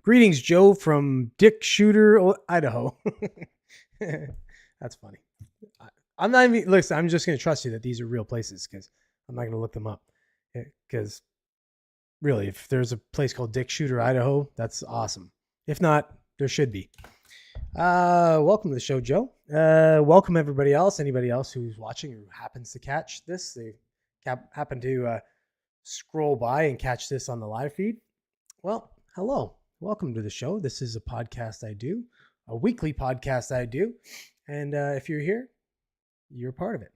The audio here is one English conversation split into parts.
Greetings, Joe from Dick Shooter, Idaho. That's funny. I'm not even, listen, I'm just going to trust you that these are real places because I'm not going to look them up. Because really, if there's a place called Dick Shooter, Idaho, that's awesome. If not, there should be. Welcome to the show, Joe. Welcome everybody else, anybody else who's watching who happens to catch this. They happen to scroll by and catch this on the live feed. Well, hello. Welcome to the show. This is a podcast I do, a weekly podcast I do. And if you're here, you're a part of it.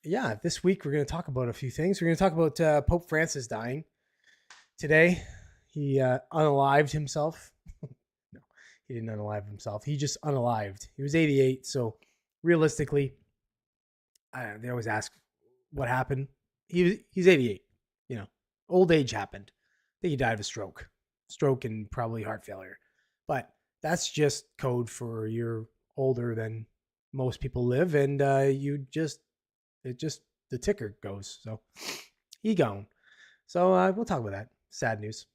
Yeah, this week we're going to talk about a few things. We're going to talk about Pope Francis dying today. He unalived himself. No, he didn't unalive himself. He just unalived. He was 88. So realistically, they always ask what happened. He's 88. You know, old age happened. I think he died of a stroke and probably heart failure. But that's just code for you're older than most people live, and the ticker goes. So he gone. So we'll talk about that. Sad news.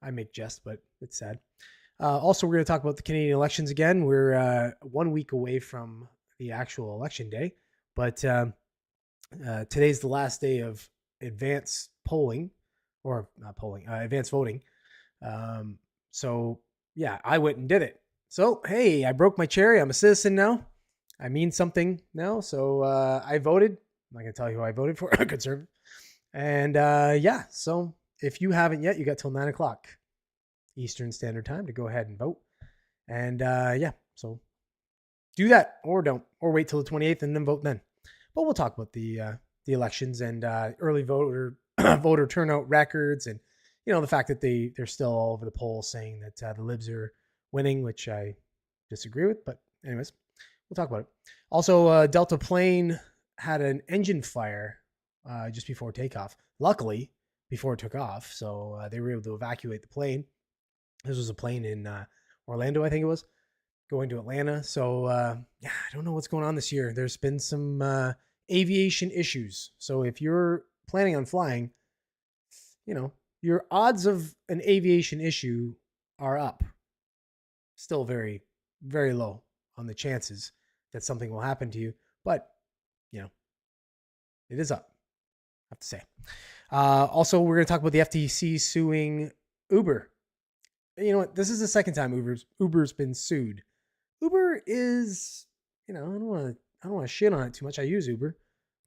I make jest, but it's sad. Also, we're going to talk about the Canadian elections again. We're 1 week away from the actual election day, but today's the last day of advance polling, or not polling, advance voting. So yeah, I went and did it. So, hey, I broke my cherry. I'm a citizen now. I mean something now. So I voted. I'm not going to tell you who I voted for. Conservative. And yeah, so if you haven't yet, you got till 9 o'clock Eastern Standard Time to go ahead and vote. And yeah, so do that or don't, or wait till the 28th and then vote then. But we'll talk about the elections and early voter turnout records, and the fact that they're still all over the polls saying that the Libs are winning, which I disagree with. But anyways, we'll talk about it. Also, Delta plane had an engine fire just before takeoff. Luckily, before it took off, so they were able to evacuate the plane. This was a plane in Orlando, I think it was, going to Atlanta. So yeah, I don't know what's going on this year. There's been some aviation issues. So if you're planning on flying, your odds of an aviation issue are up. Still very, very low on the chances that something will happen to you. But, it is up, I have to say. Also, we're going to talk about the FTC suing Uber. You know what? This is the second time Uber's been sued. Uber is, I don't want to shit on it too much. I use Uber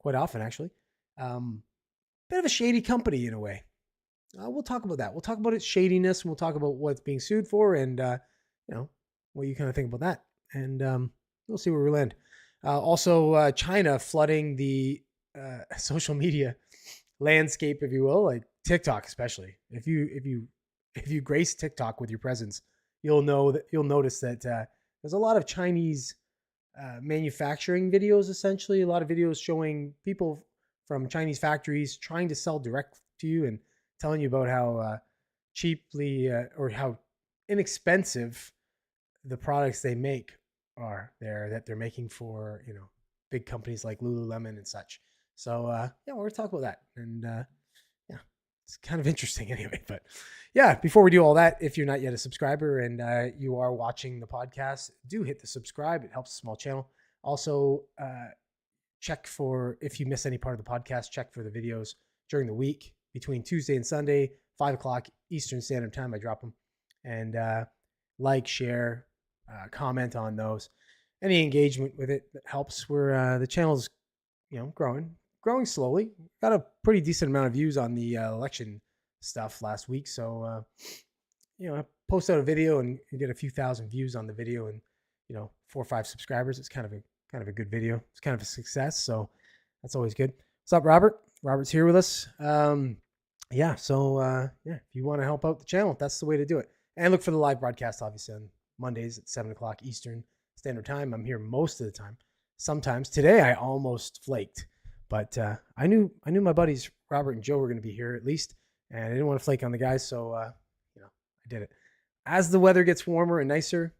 quite often, actually. Bit of a shady company in a way. We'll talk about that. We'll talk about its shadiness, and we'll talk about what it's being sued for, and what you kind of think about that. And we'll see where we land. Also, China flooding the social media landscape, if you will, like TikTok especially. If you grace TikTok with your presence, you'll notice that there's a lot of Chinese manufacturing videos. Essentially, a lot of videos showing people from Chinese factories trying to sell direct to you and telling you about how cheaply or how inexpensive the products they make are there, that they're making for big companies like Lululemon and such. So yeah, we're gonna talk about that, and yeah, it's kind of interesting anyway. But yeah, before we do all that, if you're not yet a subscriber and you are watching the podcast, do hit the subscribe. It helps a small channel. Also, check for, if you miss any part of the podcast, check for the videos during the week between Tuesday and Sunday, 5 o'clock Eastern Standard Time. I drop them, and like, share, comment on those. Any engagement with it that helps. Where the channel's growing slowly. Got a pretty decent amount of views on the election stuff last week. So I post out a video and you get a few thousand views on the video, and 4 or 5 subscribers. It's kind of a good video. It's kind of a success. So that's always good. What's up, Robert? Robert's here with us. Yeah. So yeah, if you want to help out the channel, that's the way to do it. And look for the live broadcast, obviously, on Mondays at 7 o'clock Eastern Standard Time. I'm here most of the time. Sometimes. Today I almost flaked, but I knew my buddies Robert and Joe were going to be here at least, and I didn't want to flake on the guys, so I did it. As the weather gets warmer and nicer,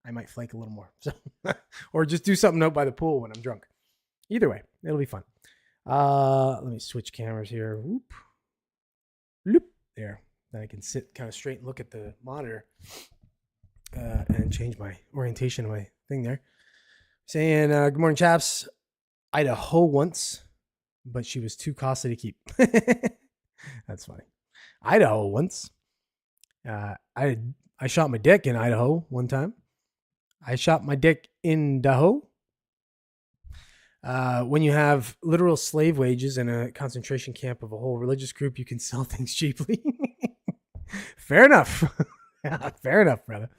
I might flake a little more. So, or just do something out by the pool when I'm drunk. Either way, it'll be fun. Let me switch cameras here. Whoop. Loop. There. Then I can sit kind of straight and look at the monitor and change my orientation of my thing there. Saying, good morning, chaps. I had a hoe once, but she was too costly to keep. That's funny. Idaho once. I shot my dick in Idaho one time. I shot my dick in Daho. When you have literal slave wages in a concentration camp of a whole religious group, you can sell things cheaply. Fair enough. Yeah, fair enough, brother.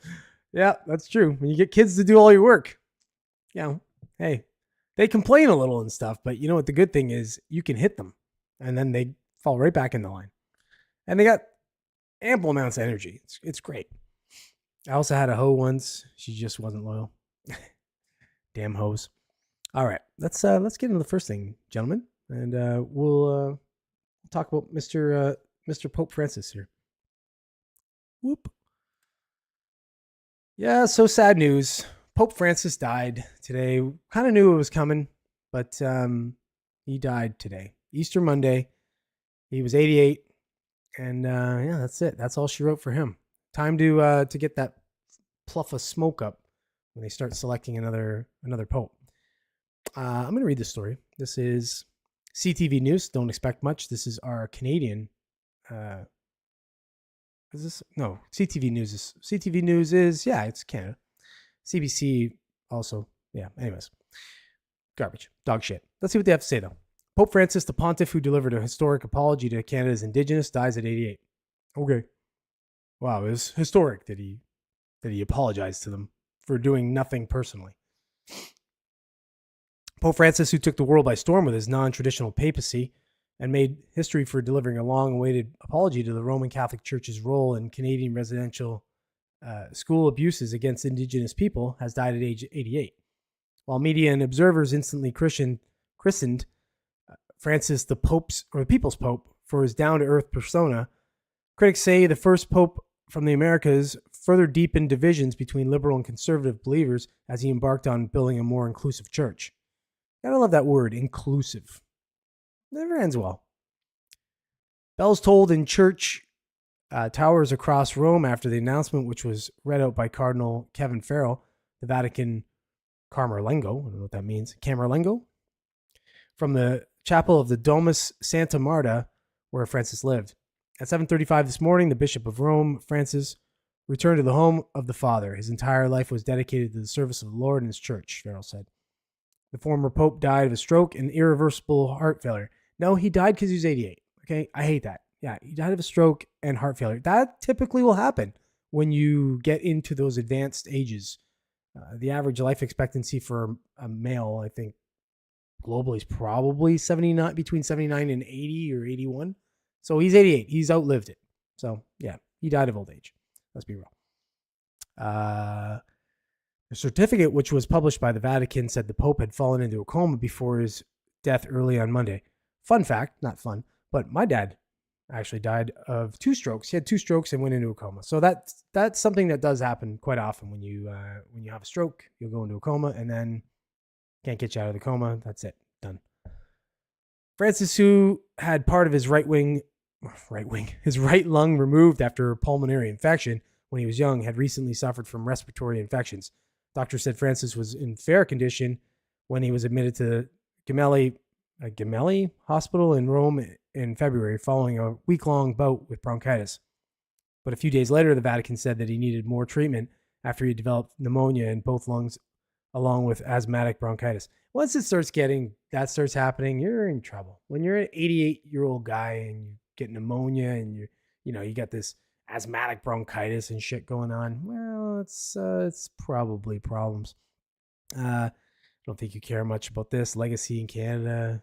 Yeah, that's true. When you get kids to do all your work, hey, they complain a little and stuff, but you know what the good thing is? You can hit them, and then they fall right back in the line. And they got ample amounts of energy. It's great. I also had a hoe once. She just wasn't loyal. Damn hoes. All right, let's get into the first thing, gentlemen, and we'll talk about Mr. Pope Francis here. Whoop. Yeah, so sad news. Pope Francis died today. Kind of knew it was coming, but he died today. Easter Monday. He was 88, and that's it. That's all she wrote for him. Time to get that pluff of smoke up when they start selecting another pope. I'm going to read this story. This is CTV News. Don't expect much. This is our Canadian. Is this? No, CTV News is. CTV News is, it's Canada. CBC also. Yeah, anyways. Garbage. Dog shit. Let's see what they have to say, though. Pope Francis, the pontiff who delivered a historic apology to Canada's Indigenous, dies at 88. Okay. Wow, it was historic that he apologized to them for doing nothing personally. Pope Francis, who took the world by storm with his non-traditional papacy and made history for delivering a long-awaited apology to the Roman Catholic Church's role in Canadian residential school abuses against Indigenous people, has died at age 88. While media and observers instantly christened Francis the People's Pope for his down-to-earth persona, critics say the first pope from the Americas further deepened divisions between liberal and conservative believers as he embarked on building a more inclusive church. Gotta love that word, inclusive. Never ends well. Bells tolled in church towers across Rome after the announcement, which was read out by Cardinal Kevin Farrell, the Vatican Camerlengo. I don't know what that means. Camerlengo? From the chapel of the Domus Santa Marta, where Francis lived. At 7:35 this morning, the Bishop of Rome, Francis, returned to the home of the Father. His entire life was dedicated to the service of the Lord and his church, Farrell said. The former pope died of a stroke and irreversible heart failure. No, he died because he was 88. Okay, I hate that. Yeah, he died of a stroke and heart failure. That typically will happen when you get into those advanced ages. The average life expectancy for a male, I think, globally is probably 79, between 79 and 80 or 81. So he's 88. He's outlived it. So, yeah, he died of old age. Let's be real. The certificate, which was published by the Vatican, said the Pope had fallen into a coma before his death early on Monday. Fun fact, not fun, but my dad actually died of 2 strokes. He had 2 strokes and went into a coma. So that's something that does happen quite often when you have a stroke. You'll go into a coma and then can't get you out of the coma. That's it, done. Francis, who had part of his right lung removed after a pulmonary infection when he was young, had recently suffered from respiratory infections. Doctors said Francis was in fair condition when he was admitted to Gemelli Hospital in Rome in February following a week-long bout with bronchitis. But a few days later, the Vatican said that he needed more treatment after he developed pneumonia in both lungs along with asthmatic bronchitis. Once it starts happening, you're in trouble. When you're an 88-year-old guy and you get pneumonia and you got this asthmatic bronchitis and shit going on, well, it's probably problems. I don't think you care much about this legacy in Canada,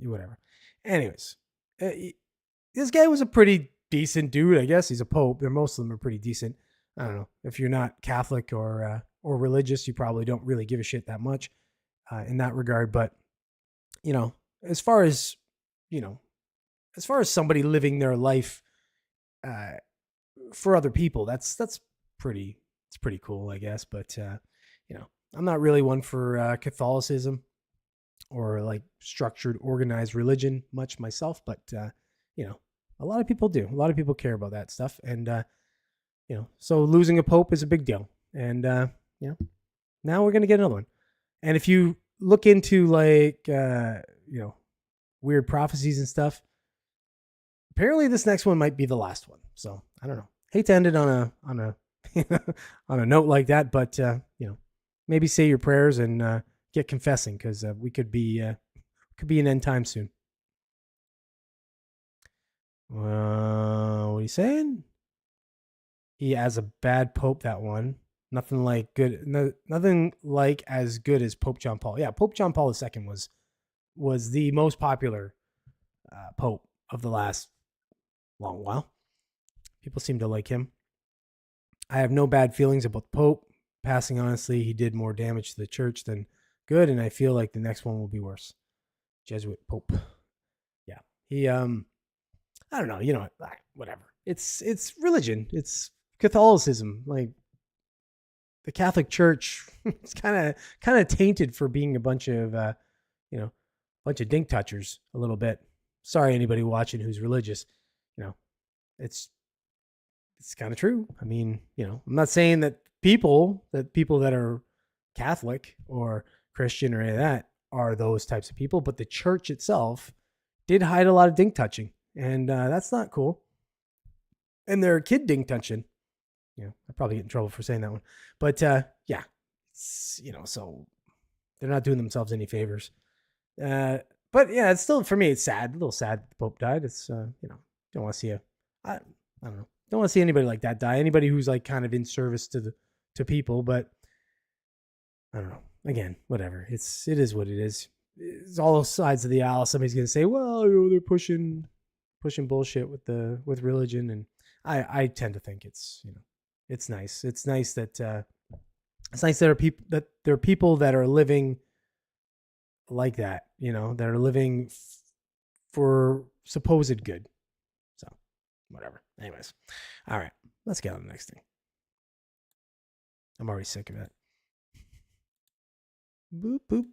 whatever. Anyways, this guy was a pretty decent dude. I guess he's a pope. Most of them are pretty decent. I don't know. If you're not Catholic or religious, you probably don't really give a shit that much in that regard. But as far as somebody living their life for other people, that's pretty cool, I guess. But I'm not really one for Catholicism or like structured, organized religion much myself. But A lot of people do. A lot of people care about that stuff. And, so losing a pope is a big deal. And, now we're going to get another one. And if you look into weird prophecies and stuff, apparently this next one might be the last one. So I don't know. Hate to end it on a on a note like that, but maybe say your prayers and get confessing, because we could be an end time soon. What are you saying? He has a bad pope. That one. Nothing like as good as Pope John Paul. Yeah, Pope John Paul II was the most popular pope of the last long while. People seem to like him. I have no bad feelings about the Pope passing. Honestly, he did more damage to the church than good, and I feel like the next one will be worse. Jesuit Pope. Yeah, he. I don't know. Whatever. It's religion. It's Catholicism. Like the Catholic Church, it's kind of tainted for being a bunch of dink touchers a little bit. Sorry, anybody watching who's religious. It's kind of true. I mean, I'm not saying that people that are Catholic or Christian or any of that are those types of people, but the church itself did hide a lot of dink touching, and that's not cool. And they're kid dink touching. I'd probably get in trouble for saying that one, but so they're not doing themselves any favors. But yeah, it's still, for me, it's sad. A little sad that the Pope died. It's don't want to see I don't know. Don't want to see anybody like that die. Anybody who's like kind of in service to people, but I don't know. Again, whatever. It is what it is. It's all sides of the aisle. Somebody's gonna say, well, they're pushing bullshit with religion, and I tend to think it's it's nice. It's nice that there are people that are living like that, that are living for supposed good. So, whatever. Anyways, all right, let's get on to the next thing. I'm already sick of it. Boop, boop.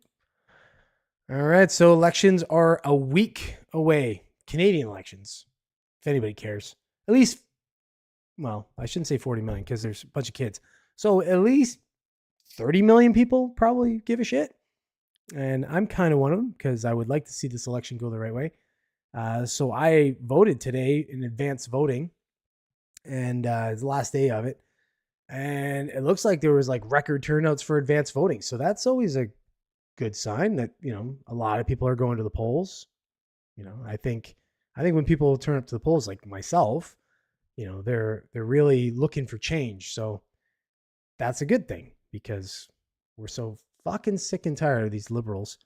All right, so elections are a week away. Canadian elections, if anybody cares. At least, well, I shouldn't say 40 million because there's a bunch of kids. So at least 30 million people probably give a shit. And I'm kind of one of them because I would like to see this election go the right way. So I voted today in advance voting, and it's the last day of it. And it looks like there was like record turnouts for advance voting. So that's always a good sign that, a lot of people are going to the polls. I think when people turn up to the polls, like myself, they're really looking for change. So that's a good thing, because we're so fucking sick and tired of these liberals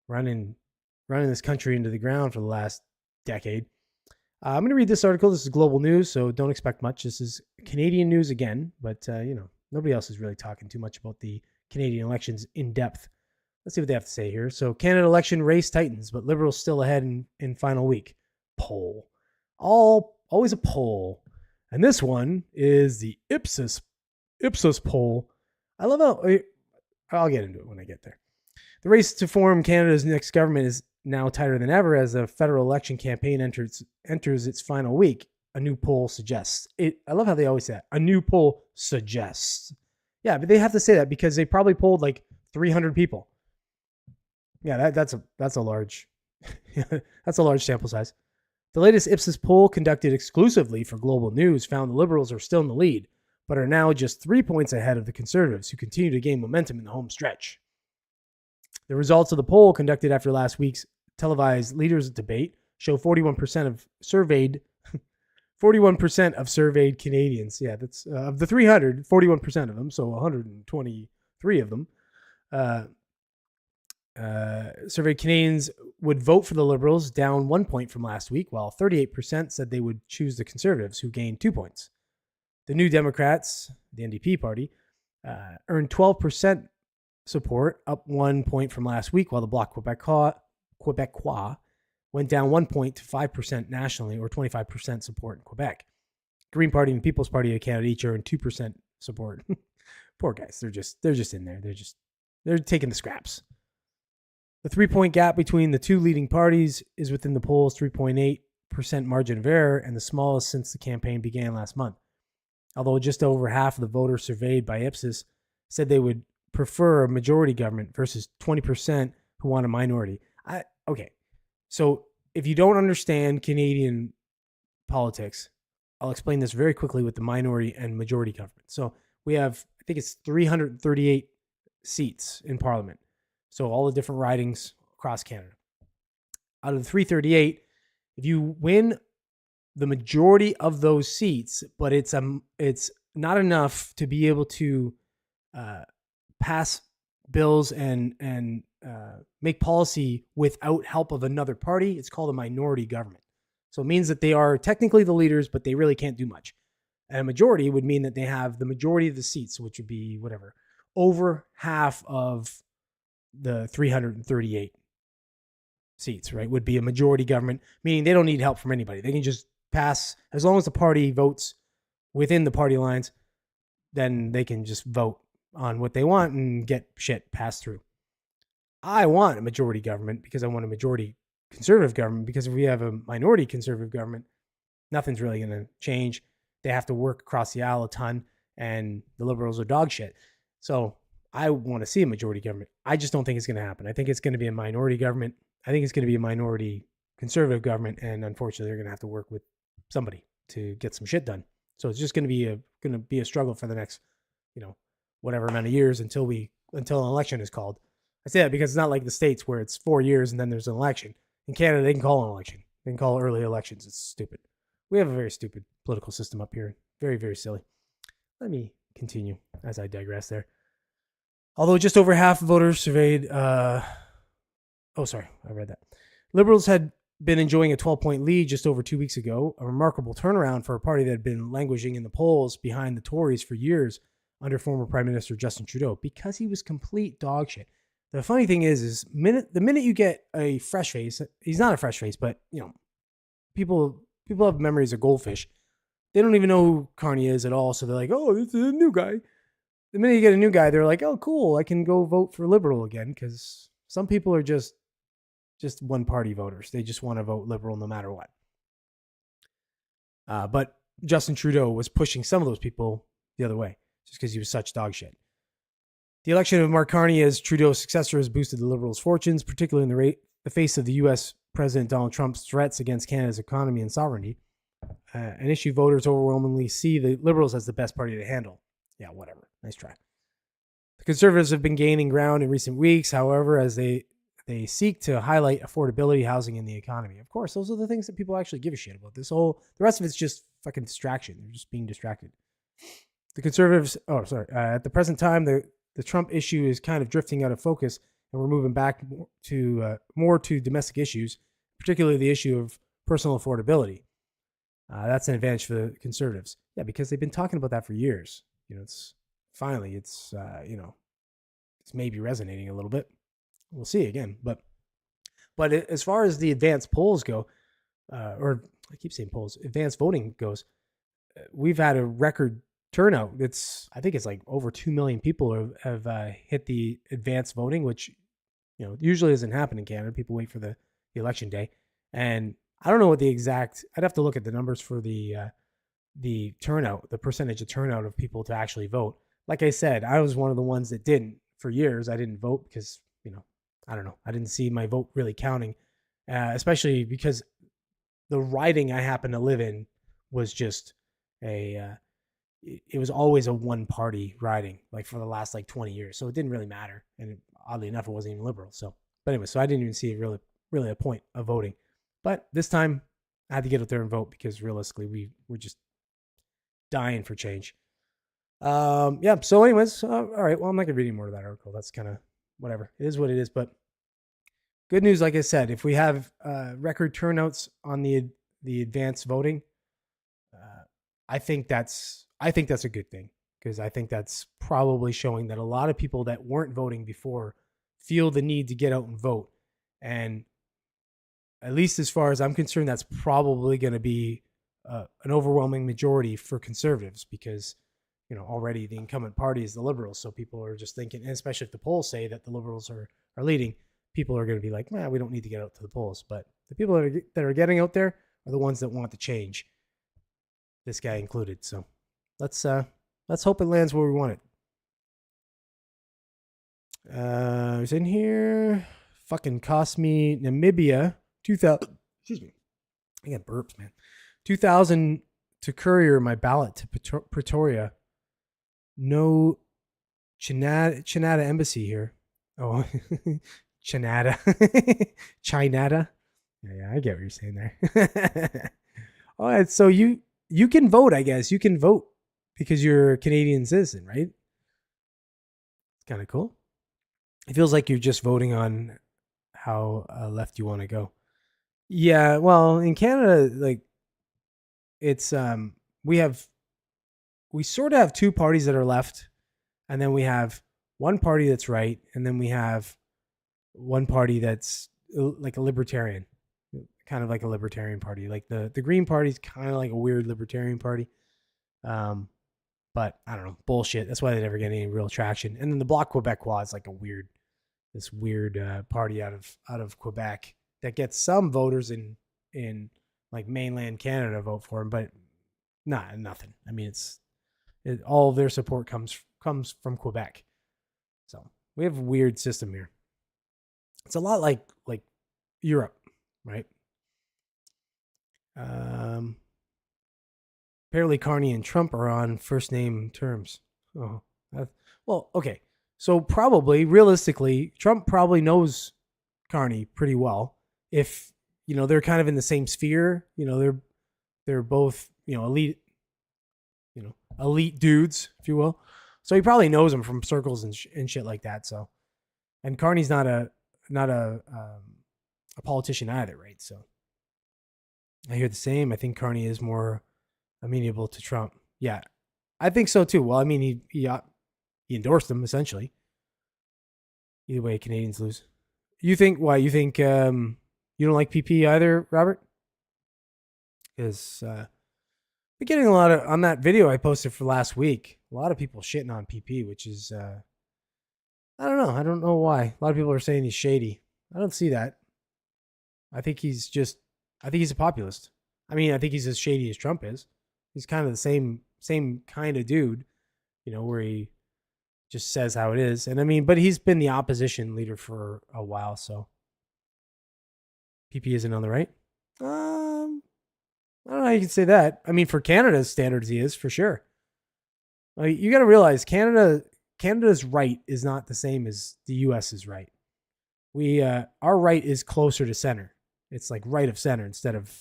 running this country into the ground for the last decade. I'm going to read this article. This is global news, so don't expect much. This is Canadian news again, but nobody else is really talking too much about the Canadian elections in depth. Let's see what they have to say here. So, Canada election race tightens, but Liberals still ahead in final week. Poll. Always a poll. And this one is the Ipsos poll. I love how... I'll get into it when I get there. The race to form Canada's next government is now tighter than ever as the federal election campaign enters its final week. A new poll suggests. I love how they always say that. A new poll suggests. Yeah, but they have to say that because they probably polled like 300 people. Yeah, that's a large that's a large sample size. The latest Ipsos poll, conducted exclusively for Global News, found the Liberals are still in the lead, but are now just 3 points ahead of the Conservatives, who continue to gain momentum in the home stretch. The results of the poll, conducted after last week's televised leaders debate, show 41% of surveyed 41% of surveyed Canadians. Yeah, that's of the 300, 41% of them, so 123 of them. Surveyed Canadians would vote for the Liberals, down 1 point from last week, while 38% said they would choose the Conservatives, who gained 2 points. The New Democrats, the NDP party, earned 12% support, up 1 point from last week, while the Bloc Québécois went down 1 point to 5% nationally, or 25% support in Quebec. Green Party and People's Party of Canada each earned 2% support. Poor guys, they're just in there. They're taking the scraps. The 3 point gap between the two leading parties is within the polls, 3.8 0.8% margin of error and the smallest since the campaign began last month. Although just over half of the voters surveyed by Ipsos said they would prefer a majority government versus 20% who want a minority. Okay, so if you don't understand Canadian politics, I'll explain this very quickly with the minority and majority government. So we have, I think it's 338 seats in Parliament. So all the different ridings across Canada. Out of the 338, if you win the majority of those seats, but it's not enough to be able to pass bills and make policy without help of another party, it's called a minority government. So it means that they are technically the leaders, but they really can't do much. And a majority would mean that they have the majority of the seats, which would be whatever, over half of the 338 seats, right, would be a majority government, meaning they don't need help from anybody. They can just pass, as long as the party votes within the party lines, then they can just vote on what they want and get shit passed through. I want a majority government because I want a majority conservative government, because if we have a minority conservative government, nothing's really going to change. They have to work across the aisle a ton, and the Liberals are dog shit. So I want to see a majority government. I just don't think it's going to happen. I think it's going to be a minority government. I think it's going to be a minority conservative government, and unfortunately, they're going to have to work with somebody to get some shit done. So it's just going to be a struggle for the next, whatever amount of years until an election is called. I say that because it's not like the States where it's 4 years and then there's an election. In Canada, they can call an election. They can call early elections. It's stupid. We have a very stupid political system up here. Very, very silly. Let me continue as I digress there. Although just over half of voters surveyed, I read that. Liberals had been enjoying a 12-point lead just over 2 weeks ago, a remarkable turnaround for a party that had been languishing in the polls behind the Tories for years under former Prime Minister Justin Trudeau, because he was complete dog shit. The funny thing is the minute you get a fresh face, he's not a fresh face, but people have memories of goldfish. They don't even know who Carney is at all, so they're like, oh, it's a new guy. The minute you get a new guy, they're like, oh, cool, I can go vote for Liberal again, because some people are just one-party voters. They just want to vote Liberal no matter what. But Justin Trudeau was pushing some of those people the other way, just because he was such dog shit. The election of Mark Carney as Trudeau's successor has boosted the Liberals' fortunes, particularly in the face of the U.S. President Donald Trump's threats against Canada's economy and sovereignty. An issue voters overwhelmingly see the Liberals as the best party to handle. Yeah, whatever. Nice try. The Conservatives have been gaining ground in recent weeks, however, as they seek to highlight affordability, housing, and the economy. Of course, those are the things that people actually give a shit about. The rest of it's just fucking distraction. They're just being distracted. The Conservatives, at the present time, the Trump issue is kind of drifting out of focus, and we're moving back more to domestic issues, particularly the issue of personal affordability. That's an advantage for the Conservatives. Yeah, because they've been talking about that for years. It's maybe resonating a little bit. We'll see again. But as far as the advanced polls go, or I keep saying polls, advanced voting goes, we've had a record turnout. I think it's like over 2 million people have hit the advanced voting, which usually doesn't happen in Canada. People wait for the election day, and I don't know what the exact. I'd have to look at the numbers for the turnout, the percentage of turnout of people to actually vote. Like I said, I was one of the ones that didn't for years. I didn't vote because I don't know. I didn't see my vote really counting, especially because the riding I happen to live in was just it was always a one-party riding, like for the last 20 years. So it didn't really matter. And oddly enough, it wasn't even Liberal. So I didn't even see really a point of voting. But this time I had to get out there and vote because realistically, we were just dying for change. Yeah. So anyways, all right. Well, I'm not going to read any more of that article. That's kind of whatever. It is what it is. But good news, like I said, if we have record turnouts on the advanced voting, I think that's a good thing, because I think that's probably showing that a lot of people that weren't voting before feel the need to get out and vote. And at least as far as I'm concerned, that's probably going to be an overwhelming majority for Conservatives, because already the incumbent party is the Liberals. So people are just thinking, and especially if the polls say that the Liberals are leading, people are going to be like, we don't need to get out to the polls. But the people that are getting out there are the ones that want the change. This guy included. So let's hope it lands where we want it. It's in here. Fucking cost me Namibia 2000. Excuse me. I got burps, man. 2000 to courier my ballot to Pretoria. No Chinada embassy here. Oh, Chinada. Chinada. Yeah, I get what you're saying there. All right, so you can vote, I guess. You can vote because you're a Canadian citizen, right? It's kind of cool. It feels like you're just voting on how left you want to go. Yeah, well, in Canada, like it's we sort of have two parties that are left, and then we have one party that's right, and then we have one party that's like a libertarian, kind of like a libertarian party. Like the Green Party is kind of like a weird libertarian party. But I don't know, bullshit. That's why they never get any real traction. And then the Bloc Québécois is like this weird party out of Quebec that gets some voters in like mainland Canada vote for him, but nothing. I mean, all of their support comes from Quebec. So we have a weird system here. It's a lot like Europe, right? Apparently Carney and Trump are on first name terms. Oh, well, okay. So probably, realistically, Trump probably knows Carney pretty well. If, they're kind of in the same sphere, they're both, elite dudes, if you will. So he probably knows him from circles and shit like that. So, and Carney's not a politician either, right? So I hear the same. I think Carney is more amenable to Trump. Yeah, I think so too. Well, I mean, he endorsed him essentially. Either way, Canadians lose. You think why? You think you don't like PP either, Robert? Because we're getting a lot of on that video I posted for last week. A lot of people shitting on PP, which is I don't know. I don't know why. A lot of people are saying he's shady. I don't see that. I think he's a populist. I mean, I think he's as shady as Trump is. He's kind of the same kind of dude, where he just says how it is. And I mean, but he's been the opposition leader for a while, so PP isn't on the right. I don't know how you can say that. I mean, for Canada's standards, he is for sure. You got to realize Canada's right is not the same as the U.S.'s right. Our right is closer to center. It's like right of center instead of,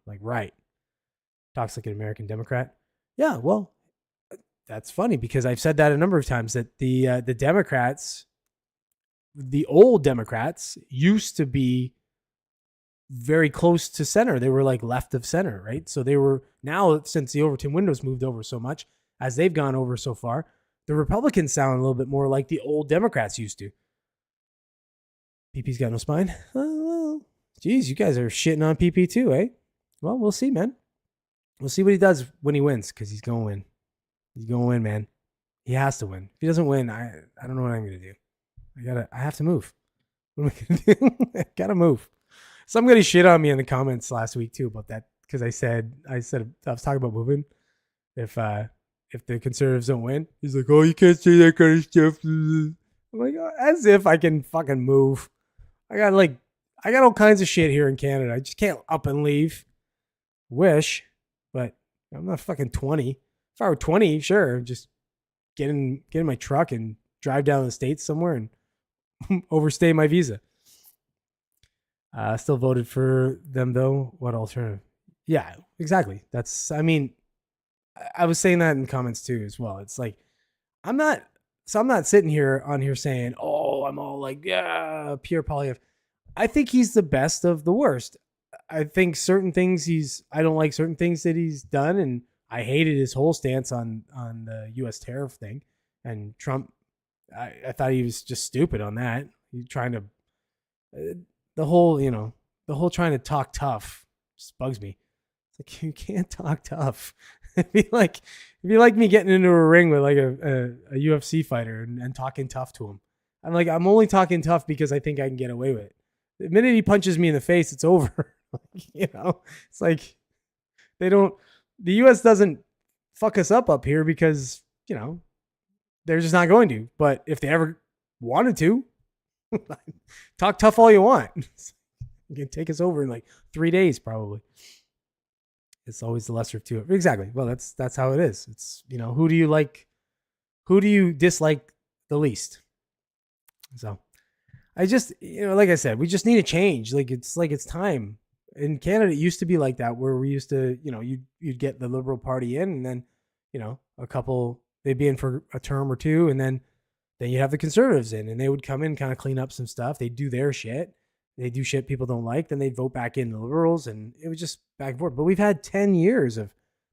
like right. Talks like an American Democrat. Yeah, well, that's funny because I've said that a number of times that the Democrats, the old Democrats, used to be very close to center. They were like left of center, right? So they were now, since the Overton windows moved over so much, as they've gone over so far, the Republicans sound a little bit more like the old Democrats used to. PP's got no spine. Well, geez, you guys are shitting on PP too, eh? Well, we'll see, man. We'll see what he does when he wins, because he's going to win. He's going to win, man. He has to win. If he doesn't win, I don't know what I'm going to do. I have to move. What am I going to do? I got to move. Somebody shit on me in the comments last week too about that, because I said I was talking about moving. If the Conservatives don't win, he's like, oh, you can't say that kind of stuff. I'm like, oh, as if I can fucking move. I got all kinds of shit here in Canada. I just can't up and leave. Wish, but I'm not fucking 20. If I were 20, sure, just get in my truck and drive down the States somewhere and overstay my visa. Still voted for them though. What alternative? Yeah, exactly. I mean, I was saying that in comments too as well. It's like, I'm not sitting here saying, oh, I'm all like, yeah, Pierre Poilievre. I think he's the best of the worst. I think certain things I don't like certain things that he's done, and I hated his whole stance on the U.S. tariff thing. And Trump, I thought he was just stupid on that. He's trying to, the whole trying to talk tough just bugs me. It's like, you can't talk tough. It'd be like me getting into a ring with like a UFC fighter and talking tough to him. I'm only talking tough because I think I can get away with it. The minute he punches me in the face, it's over. It's like they don't. The U.S. doesn't fuck us up here because they're just not going to. But if they ever wanted to, talk tough all you want. You can take us over in like 3 days, probably. It's always the lesser of two. Exactly. Well, that's how it is. It's who do you like? Who do you dislike the least? So I just like I said, we just need a change. It's time. In Canada, it used to be like that, where we used to, you'd get the Liberal Party in, and then, a couple, they'd be in for a term or two, and then you have the Conservatives in, and they would come in, kind of clean up some stuff. They'd do their shit. They do shit people don't like, then they'd vote back in the Liberals, and it was just back and forth. But we've had 10 years of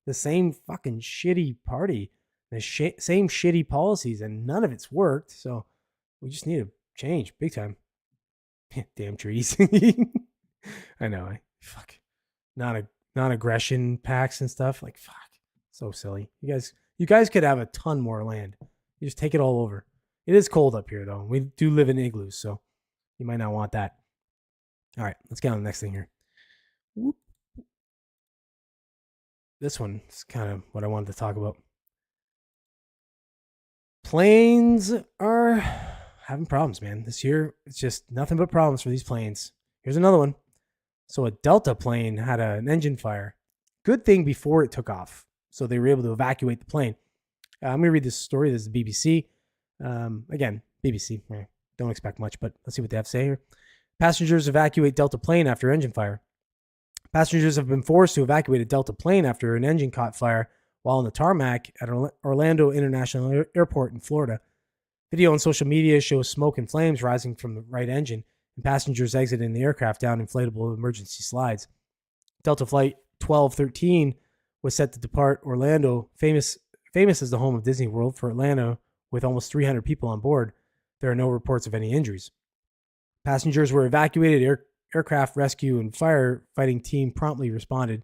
the same fucking shitty party, the same shitty policies, and none of it's worked. So we just need a change, big time. Damn trees. I know. Fuck. Non-aggression pacts and stuff. Like, fuck. So silly. You guys could have a ton more land. You just take it all over. It is cold up here, though. We do live in igloos, so you might not want that. All right, let's get on the next thing here. Whoop. This one is kind of what I wanted to talk about. Planes are having problems, man. This year, it's just nothing but problems for these planes. Here's another one. So a Delta plane had an engine fire. Good thing before it took off. So they were able to evacuate the plane. I'm going to read this story. This is the BBC. Again, BBC. Don't expect much, but let's see what they have to say here. Passengers evacuate Delta plane after engine fire. Passengers have been forced to evacuate a Delta plane after an engine caught fire while on the tarmac at Orlando International Airport in Florida. Video on social media shows smoke and flames rising from the right engine and passengers exiting the aircraft down inflatable emergency slides. Delta Flight 1213 was set to depart Orlando, famous as the home of Disney World, for Atlanta, with almost 300 people on board. There are no reports of any injuries. Passengers were evacuated. Aircraft rescue and firefighting team promptly responded,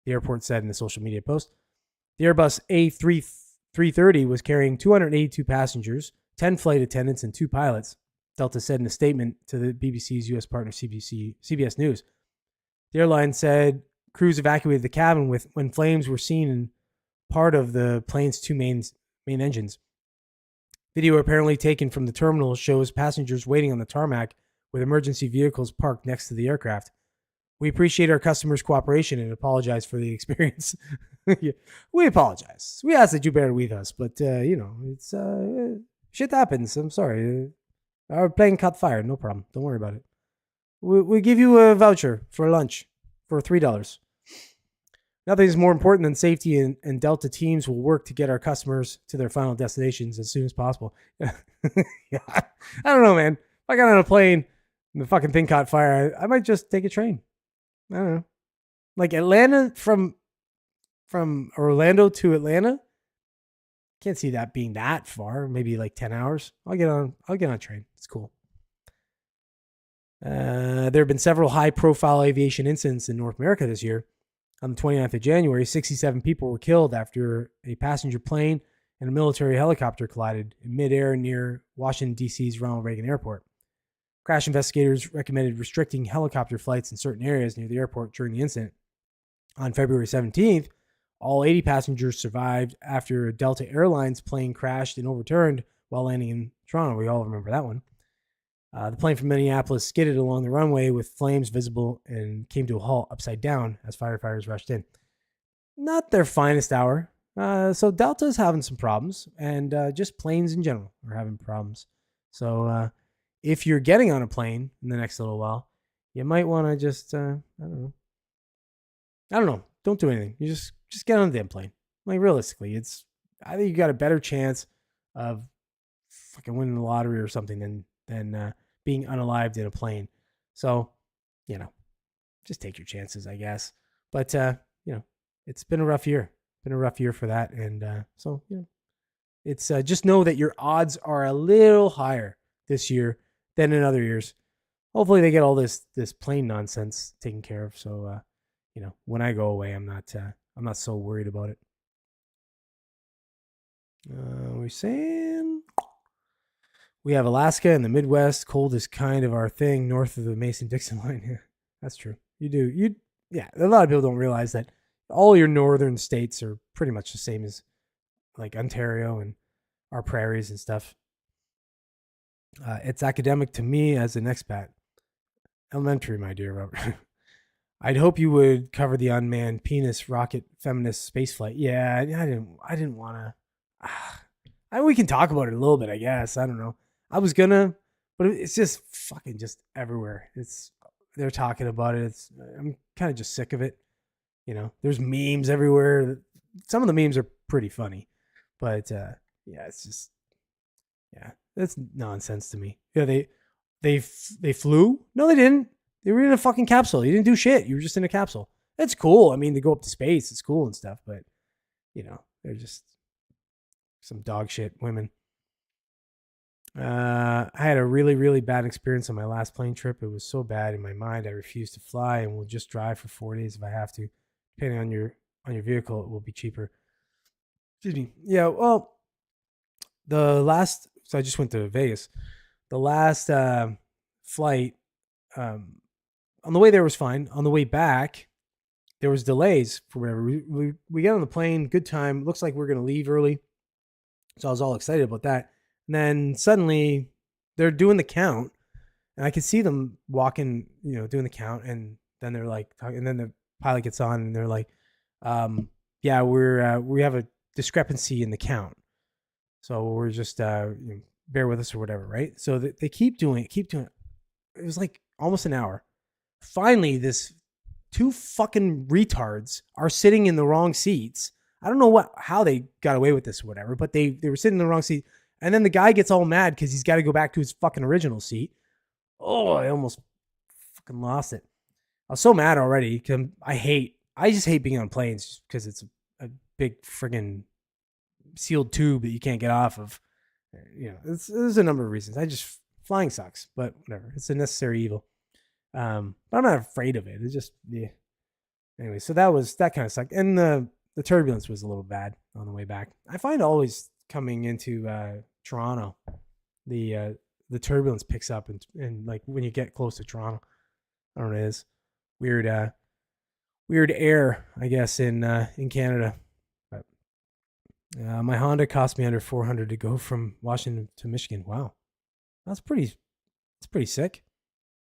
the airport said in a social media post. The Airbus A330 was carrying 282 passengers, 10 flight attendants, and 2 pilots, Delta said in a statement to the BBC's U.S. partner CBS News. The airline said crews evacuated the cabin when flames were seen in part of the plane's 2 main engines. Video apparently taken from the terminal shows passengers waiting on the tarmac with emergency vehicles parked next to the aircraft. We appreciate our customers' cooperation and apologize for the experience. We apologize. We ask that you bear with us, but it's shit happens. I'm sorry. Our plane caught fire. No problem. Don't worry about it. We'll give you a voucher for lunch for $3. Nothing is more important than safety, and Delta teams will work to get our customers to their final destinations as soon as possible. Yeah. I don't know, man. If I got on a plane and the fucking thing caught fire, I might just take a train. I don't know. Like Atlanta, from Orlando to Atlanta, can't see that being that far. Maybe like 10 hours. I'll get on a train. It's cool. There have been several high-profile aviation incidents in North America this year. On the 29th of January, 67 people were killed after a passenger plane and a military helicopter collided in midair near Washington, D.C.'s Ronald Reagan Airport. Crash investigators recommended restricting helicopter flights in certain areas near the airport during the incident. On February 17th, all 80 passengers survived after a Delta Airlines plane crashed and overturned while landing in Toronto. We all remember that one. The plane from Minneapolis skidded along the runway with flames visible and came to a halt upside down as firefighters rushed in. Not their finest hour. So Delta's having some problems, and just planes in general are having problems. So if you're getting on a plane in the next little while, you might want to just, I don't know. Don't do anything. You just get on the damn plane. Like, realistically, I think you got a better chance of fucking winning the lottery or something than being unalived in a plane. So, just take your chances, I guess. But, it's been a rough year. Been a rough year for that. And so, it's just know that your odds are a little higher this year than in other years. Hopefully they get all this plane nonsense taken care of. So, when I go away, I'm not so worried about it. We're saying we have Alaska and the Midwest. Cold is kind of our thing north of the Mason-Dixon line. Yeah, that's true. You do. Yeah. A lot of people don't realize that all your northern states are pretty much the same as like Ontario and our prairies and stuff. It's academic to me as an expat. Elementary, my dear Robert. I'd hope you would cover the unmanned penis rocket feminist spaceflight. Yeah, I didn't want to. We can talk about it a little bit, I guess. I don't know. I was gonna, but it's just fucking just everywhere. They're talking about it. I'm kind of just sick of it. You know, there's memes everywhere. Some of the memes are pretty funny, but yeah, it's just that's nonsense to me. Yeah, they flew? No, they didn't. They were in a fucking capsule. You didn't do shit. You were just in a capsule. It's cool. I mean, to go up to space, it's cool and stuff, but you know, they're just some dog shit women. I had a really, really bad experience on my last plane trip. It was so bad in my mind, I refused to fly and will just drive for 4 days if I have to. Depending on your vehicle, it will be cheaper. Excuse me. Yeah, well, so I just went to Vegas. The last flight, on the way there was fine. On the way back, there was delays for whatever. We got on the plane, good time. Looks like we're going to leave early. So I was all excited about that. And then suddenly they're doing the count and I could see them walking, doing the count. And then they're like, and then the pilot gets on and they're like, yeah, we have a discrepancy in the count. So we're just, bear with us or whatever. Right. So they keep doing it. It was like almost an hour. Finally, this two fucking retards are sitting in the wrong seats. I don't know how they got away with this or whatever, but they were sitting in the wrong seat. And then the guy gets all mad because he's got to go back to his fucking original seat. Oh, I almost fucking lost it. I was so mad already because I just hate being on planes because it's a big friggin' sealed tube that you can't get off of. There's a number of reasons. Flying sucks, but whatever. It's a necessary evil. But I'm not afraid of it. It's just, yeah. Anyway, so that kind of sucked. And the turbulence was a little bad on the way back. I find always coming into Toronto, the turbulence picks up and like when you get close to Toronto, I don't know, it is weird air, I guess, in Canada. But my Honda cost me under $400 to go from Washington to Michigan. Wow, it's pretty sick.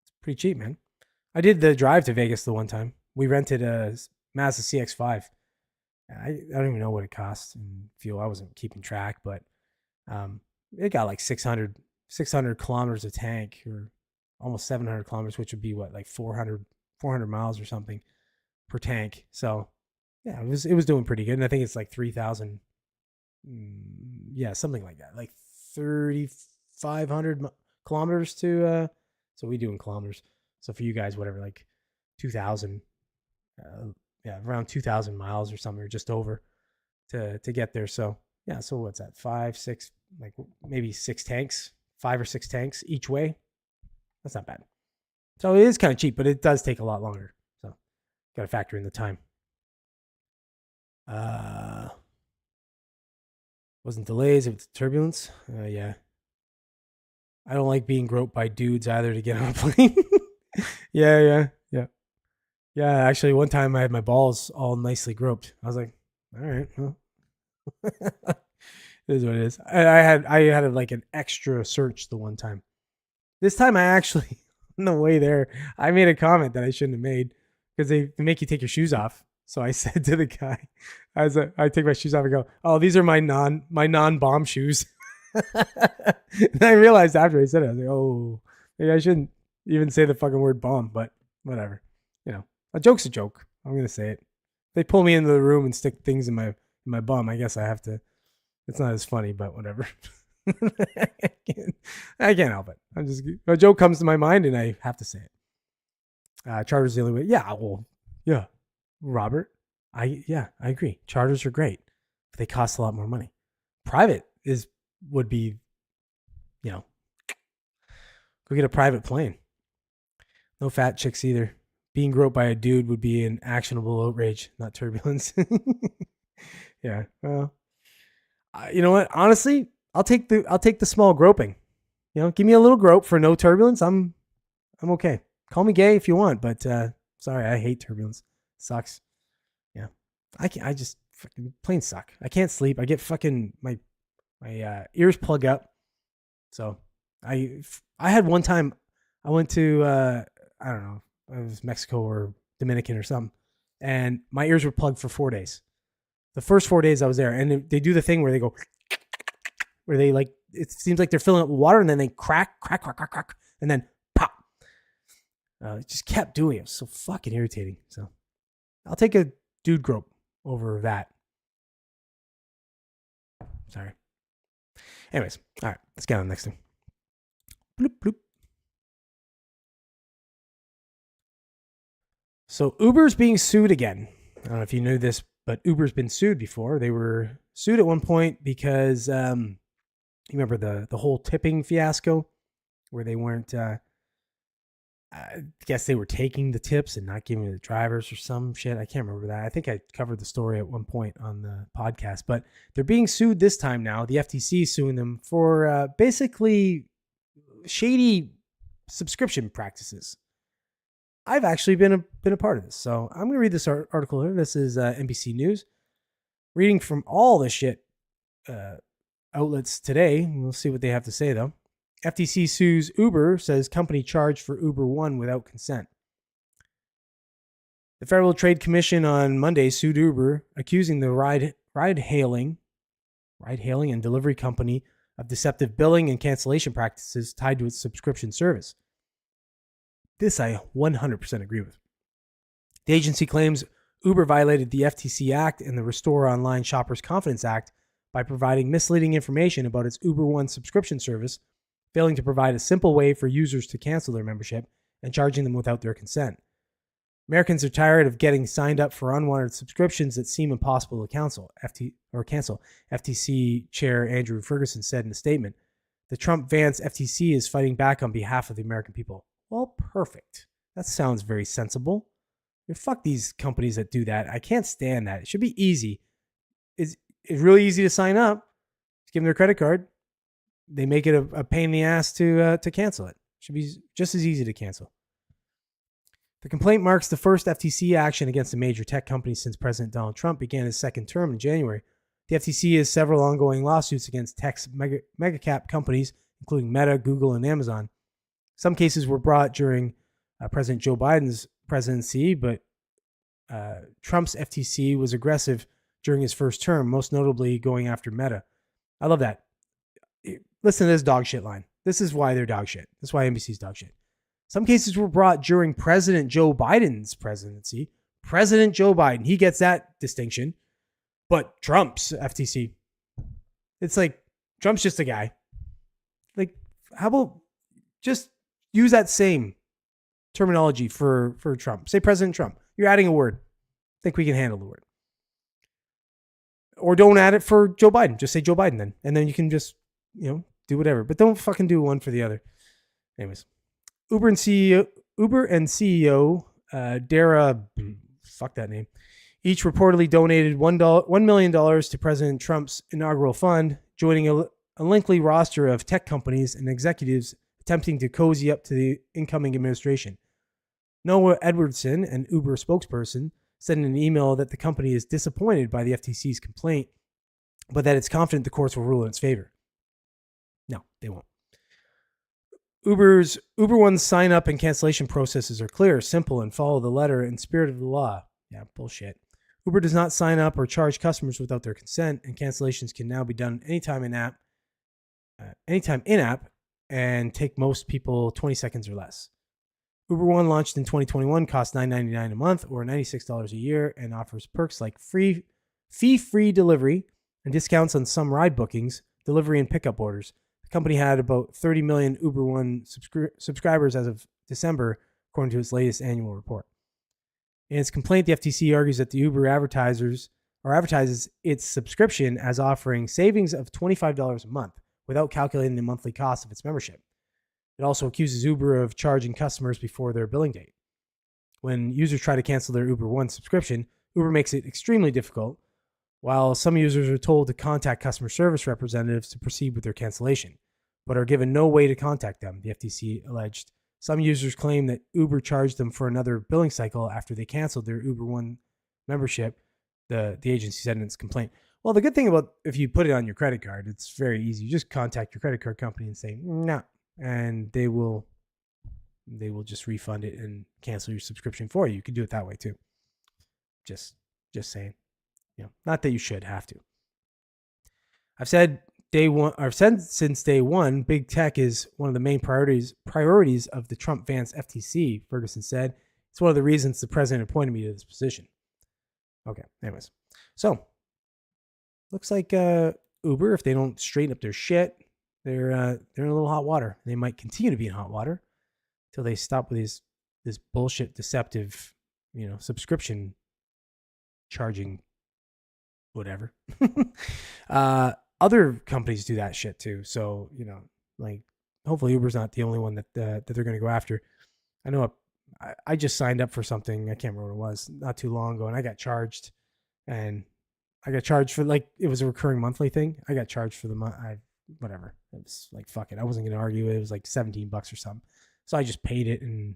It's pretty cheap, man. I did the drive to Vegas the one time. We rented a Mazda CX-5. I don't even know what it cost in fuel. I wasn't keeping track, but it got like 600 kilometers of tank, or almost 700 kilometers, which would be what, like 400 miles or something per tank. So yeah, it was doing pretty good. And I think it's like 3,000, something like that, like 3,500 kilometers to, so we do in kilometers. So for you guys, whatever, like 2,000, around 2,000 miles or something, or just over to get there. So yeah, so what's that? 5, 6, like maybe 5 or 6 tanks each way. That's not bad. So it is kind of cheap, but it does take a lot longer. So got to factor in the time. Wasn't delays, it was turbulence. Yeah. I don't like being groped by dudes either to get on a plane. Yeah. Yeah, actually, one time I had my balls all nicely groped. I was like, all right, well, it is what it is. I had like an extra search the one time. This time I actually, on the way there, I made a comment that I shouldn't have made because they make you take your shoes off. So I said to the guy, I take my shoes off and go, oh, these are my non-bomb shoes. And I realized after I said it, I was like, oh, maybe I shouldn't even say the fucking word bomb, but whatever. A joke's a joke. I'm going to say it. If they pull me into the room and stick things in my bum, I guess I have to. It's not as funny, but whatever. I can't help it. A joke comes to my mind and I have to say it. Charter's the only way. Yeah, well, yeah. Robert, I agree. Charters are great, but they cost a lot more money. Private would be, go get a private plane. No fat chicks either. Being groped by a dude would be an actionable outrage, not turbulence. Yeah. Well, you know what? Honestly, I'll take the small groping. Give me a little grope for no turbulence. I'm okay. Call me gay if you want, but Sorry, I hate turbulence. Sucks. Yeah. I just fucking plain suck. I can't sleep. I get fucking my ears plug up. So I had one time I went to I don't know, it was Mexico or Dominican or something, and my ears were plugged for 4 days. The first 4 days I was there, and they do the thing where they go, where they like, it seems like they're filling up with water, and then they crack, and then pop. It just kept doing it. It was so fucking irritating. So I'll take a dude grope over that. Sorry. Anyways, all right, let's get on the next thing. Bloop, bloop. So Uber's being sued again. I don't know if you knew this, but Uber's been sued before. They were sued at one point because you remember the whole tipping fiasco where they weren't, I guess they were taking the tips and not giving to the drivers or some shit. I can't remember that. I think I covered the story at one point on the podcast, but they're being sued this time now. The FTC is suing them for basically shady subscription practices. I've actually been a part of this. So I'm going to read this article here. This is NBC News. Reading from all the shit outlets today. We'll see what they have to say, though. FTC sues Uber, says company charged for Uber One without consent. The Federal Trade Commission on Monday sued Uber, accusing the ride-hailing and delivery company of deceptive billing and cancellation practices tied to its subscription service. This I 100% agree with. The agency claims Uber violated the FTC Act and the Restore Online Shoppers Confidence Act by providing misleading information about its Uber One subscription service, failing to provide a simple way for users to cancel their membership, and charging them without their consent. Americans are tired of getting signed up for unwanted subscriptions that seem impossible to cancel. FTC Chair Andrew Ferguson said in a statement, "The Trump-Vance FTC is fighting back on behalf of the American people." Well, perfect. That sounds very sensible. Fuck these companies that do that. I can't stand that. It should be easy. It's really easy to sign up. Just give them their credit card. They make it a pain in the ass to cancel it. Should be just as easy to cancel. The complaint marks the first FTC action against a major tech company since President Donald Trump began his second term in January. The FTC has several ongoing lawsuits against tech's mega cap companies, including Meta, Google, and Amazon. Some cases were brought during President Joe Biden's presidency, but Trump's FTC was aggressive during his first term, most notably going after Meta. I love that. Listen to this dog shit line. This is why they're dog shit. That's why NBC's dog shit. Some cases were brought during President Joe Biden's presidency. President Joe Biden, he gets that distinction. But Trump's FTC, it's like Trump's just a guy. Like, how about just use that same terminology for Trump. Say President Trump. You're adding a word. I think we can handle the word. Or don't add it for Joe Biden. Just say Joe Biden then. And then you can just, do whatever. But don't fucking do one for the other. Anyways. Uber and CEO Dara, fuck that name, each reportedly donated $1 million to President Trump's inaugural fund, joining a lengthy roster of tech companies and executives attempting to cozy up to the incoming administration. Noah Edwardson, an Uber spokesperson, said in an email that the company is disappointed by the FTC's complaint, but that it's confident the courts will rule in its favor. No, they won't. Uber One's sign-up and cancellation processes are clear, simple, and follow the letter and spirit of the law. Yeah, bullshit. Uber does not sign up or charge customers without their consent, and cancellations can now be done anytime in-app, and take most people 20 seconds or less. Uber One launched in 2021, costs $9.99 a month or $96 a year, and offers perks like fee-free delivery and discounts on some ride bookings, delivery, and pickup orders. The company had about 30 million Uber One subscribers as of December, according to its latest annual report. In its complaint, the FTC argues that the Uber advertises its subscription as offering savings of $25 a month without calculating the monthly cost of its membership. It also accuses Uber of charging customers before their billing date. When users try to cancel their Uber One subscription, Uber makes it extremely difficult, while some users are told to contact customer service representatives to proceed with their cancellation, but are given no way to contact them, the FTC alleged Some users claim that Uber charged them for another billing cycle after they canceled their Uber One membership. The agency said in its complaint. Well, the good thing about if you put it on your credit card, it's very easy. You just contact your credit card company and say, "No," and they will just refund it and cancel your subscription for you. You can do it that way too. Just saying. Not that you should have to. I've said since day one, big tech is one of the main priorities of the Trump Vance FTC, Ferguson said. It's one of the reasons the president appointed me to this position. Okay, anyways. So, looks like Uber, if they don't straighten up their shit, they're in a little hot water. They might continue to be in hot water until they stop with this bullshit, deceptive, subscription charging, whatever. Other companies do that shit too. So, like hopefully Uber's not the only one that they're going to go after. I know I just signed up for something. I can't remember what it was not too long ago. And I got charged for it was a recurring monthly thing. I got charged for the month. Whatever. It was like, fuck it. I wasn't going to argue it. It was like $17 or something. So I just paid it and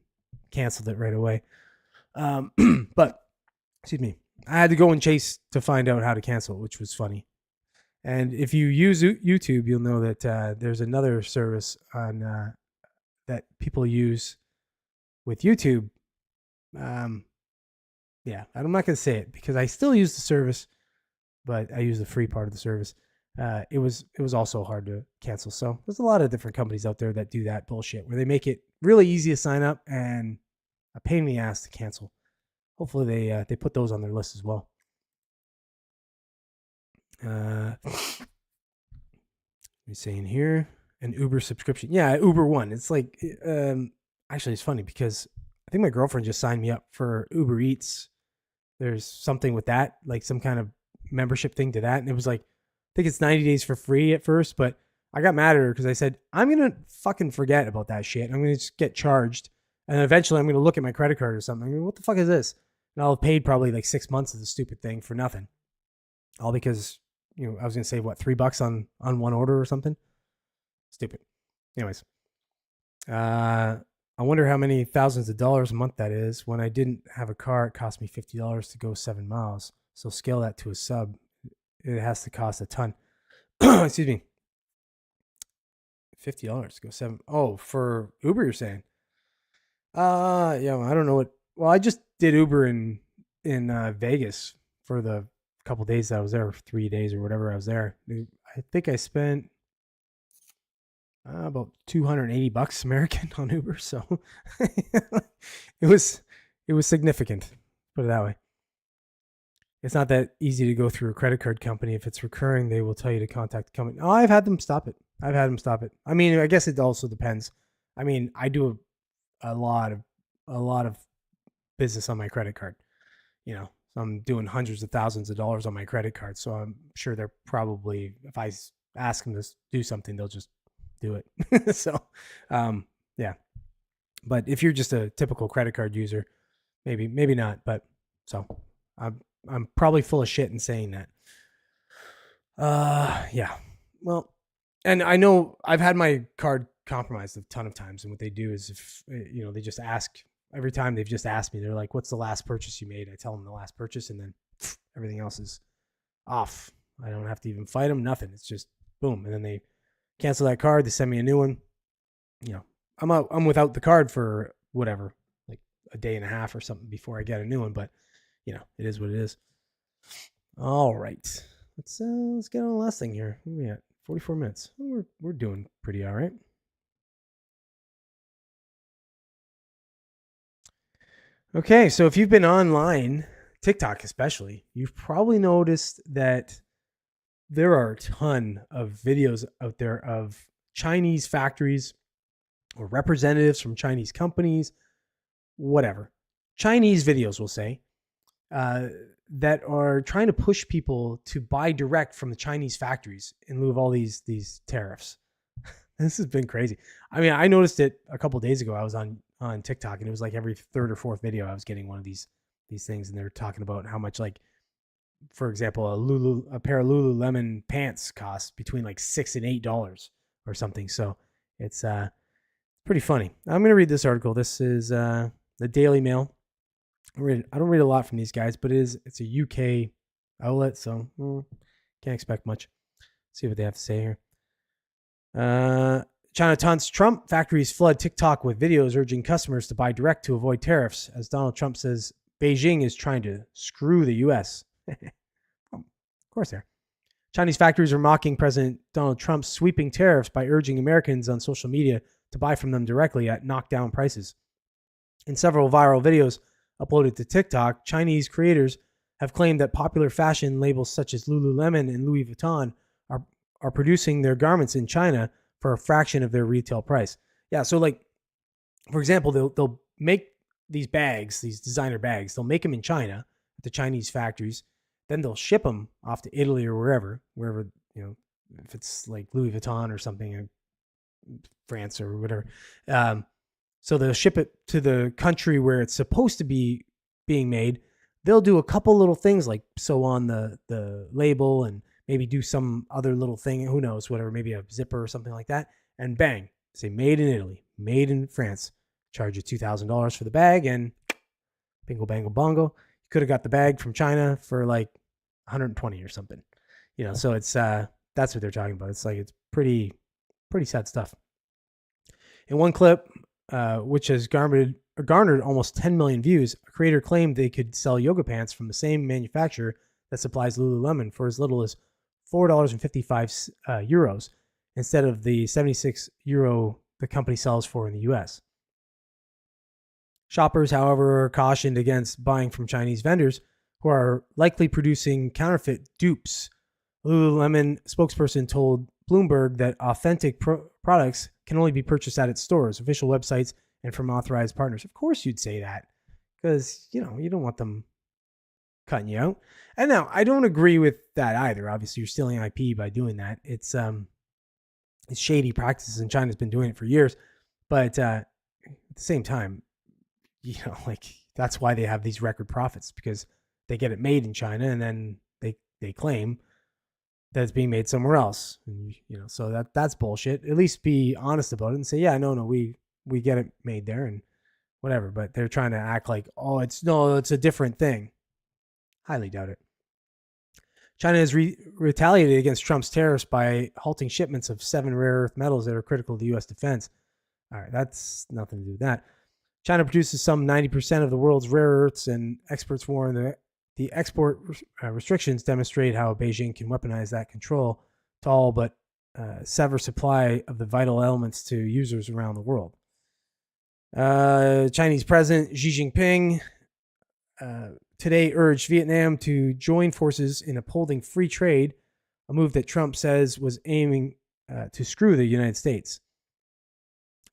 canceled it right away. But excuse me. I had to go and chase to find out how to cancel, which was funny. And if you use YouTube, you'll know that there's another service on that people use with YouTube. Yeah, I'm not going to say it because I still use the service, but I use the free part of the service. It was also hard to cancel. So there's a lot of different companies out there that do that bullshit where they make it really easy to sign up and a pain in the ass to cancel. Hopefully they put those on their list as well. Let me say in here an Uber subscription. Yeah, Uber One. It's like actually it's funny because I think my girlfriend just signed me up for Uber Eats. There's something with that, like some kind of membership thing to that, and it was like I think it's 90 days for free at first, but I got mad at her because I said I'm gonna fucking forget about that shit. I'm gonna just get charged, and then eventually I'm gonna look at my credit card or something. I mean, what the fuck is this? And I'll have paid probably like 6 months of the stupid thing for nothing, all because I was gonna save what $3 on one order or something. Stupid. Anyways, I wonder how many thousands of dollars a month that is. When I didn't have a car, it cost me $50 to go 7 miles. So scale that to a sub, it has to cost a ton. Excuse me. $50 to go 7. Oh, for Uber, you're saying? Yeah, well, I don't know what. Well, I just did Uber in Vegas for the couple days that I was there, 3 days or whatever I was there. I think I spent about $280 American on Uber, so it was significant. Put it that way. It's not that easy to go through a credit card company. If it's recurring, they will tell you to contact the company. Oh, I've had them stop it. I mean, I guess it also depends. I mean, I do a lot of business on my credit card. I'm doing hundreds of thousands of dollars on my credit card, so I'm sure they're probably, if I ask them to do something, they'll just do it. So, yeah. But if you're just a typical credit card user, maybe not. But so I'm probably full of shit in saying that. Yeah. Well, and I know I've had my card compromised a ton of times, and what they do is if they just ask. Every time they've just asked me, they're like, "What's the last purchase you made?" I tell them the last purchase, and then everything else is off. I don't have to even fight them. Nothing. It's just boom, and then they cancel that card. They send me a new one. I'm without the card for whatever, like a day and a half or something before I get a new one. But it is what it is. All right, let's get on the last thing here. Where are we at? 44 minutes. We're doing pretty all right. Okay, so if you've been online, TikTok especially, you've probably noticed that there are a ton of videos out there of Chinese factories or representatives from Chinese companies, whatever. Chinese videos, we'll say, that are trying to push people to buy direct from the Chinese factories in lieu of all these tariffs. This has been crazy. I mean, I noticed it a couple of days ago. I was on TikTok, and it was like every third or fourth video I was getting one of these things, and they're talking about how much, like, for example, a pair of Lululemon pants cost between like $6 and $8 or something. So it's Pretty funny. I'm going to read this article. This is the Daily Mail. I don't read a lot from these guys, but it's a UK outlet, so can't expect much. See what they have to say here. China taunts Trump. Factories flood TikTok with videos urging customers to buy direct to avoid tariffs, as Donald Trump says Beijing is trying to screw the U.S. Of course they are. Chinese factories are mocking President Donald Trump's sweeping tariffs by urging Americans on social media to buy from them directly at knockdown prices. In several viral videos uploaded to TikTok, Chinese creators have claimed that popular fashion labels such as Lululemon and Louis Vuitton are producing their garments in China for a fraction of their retail price. Yeah, so like, for example, they'll make these bags, these designer bags, they'll make them in China at the Chinese factories. Then they'll ship them off to Italy or wherever, if it's like Louis Vuitton or something, or France or whatever. So they'll ship it to the country where it's supposed to be being made. They'll do a couple little things like sew on the label and maybe do some other little thing, who knows, whatever, maybe a zipper or something like that. And bang, say made in Italy, made in France. Charge you $2,000 for the bag and bingo, bango, bongo. You could have got the bag from China for like 120 or something. So it's that's what they're talking about. It's like, it's pretty sad stuff. In one clip, which has garnered almost 10 million views, a creator claimed they could sell yoga pants from the same manufacturer that supplies Lululemon for as little as €4.55 euros instead of the €76 the company sells for in the US. Shoppers, however, are cautioned against buying from Chinese vendors who are likely producing counterfeit dupes. Lululemon spokesperson told Bloomberg that authentic products can only be purchased at its stores, official websites, and from authorized partners. Of course you'd say that, because, you don't want them cutting you out. And now, I don't agree with that either. Obviously, you're stealing IP by doing that. It's shady practices, and China's been doing it for years. But at the same time, that's why they have these record profits, because they get it made in China and then they claim that it's being made somewhere else. And, so that's bullshit. At least be honest about it and say, yeah, no, we get it made there and whatever. But they're trying to act like, it's a different thing. Highly doubt it. China has retaliated against Trump's tariffs by halting shipments of 7 rare earth metals that are critical to U.S. defense. All right, that's nothing to do with that. China produces some 90% of the world's rare earths, and experts warn the export restrictions demonstrate how Beijing can weaponize that control to all but sever supply of the vital elements to users around the world. Chinese President Xi Jinping today urged Vietnam to join forces in upholding free trade, a move that Trump says was aiming to screw the United States.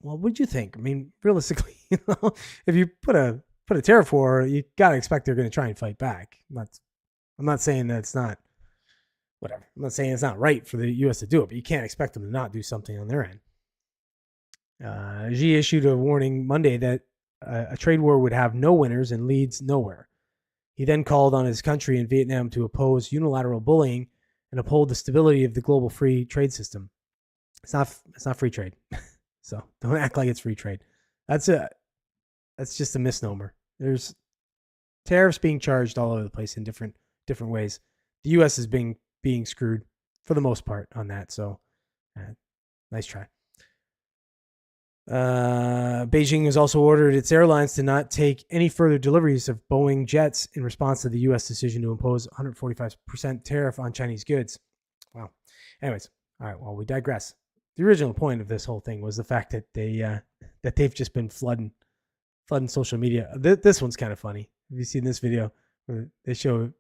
Well, what'd you think? I mean, realistically, if you put a tariff war, you gotta expect they're going to try and fight back. I'm not saying that it's not whatever. I'm not saying it's not right for the U.S. to do it, but you can't expect them to not do something on their end. Xi issued a warning Monday that a trade war would have no winners and leads nowhere. He then called on his country and Vietnam to oppose unilateral bullying and uphold the stability of the global free trade system. It's not free trade. So don't act like it's free trade. That's just a misnomer. There's tariffs being charged all over the place in different ways. The U.S. is being screwed for the most part on that. So nice try. Beijing has also ordered its airlines to not take any further deliveries of Boeing jets in response to the U.S. decision to impose 145% tariff on Chinese goods. Wow. Anyways, all right. Well, we digress. The original point of this whole thing was the fact that they've just been flooding social media. This one's kind of funny. Have you seen this video where they show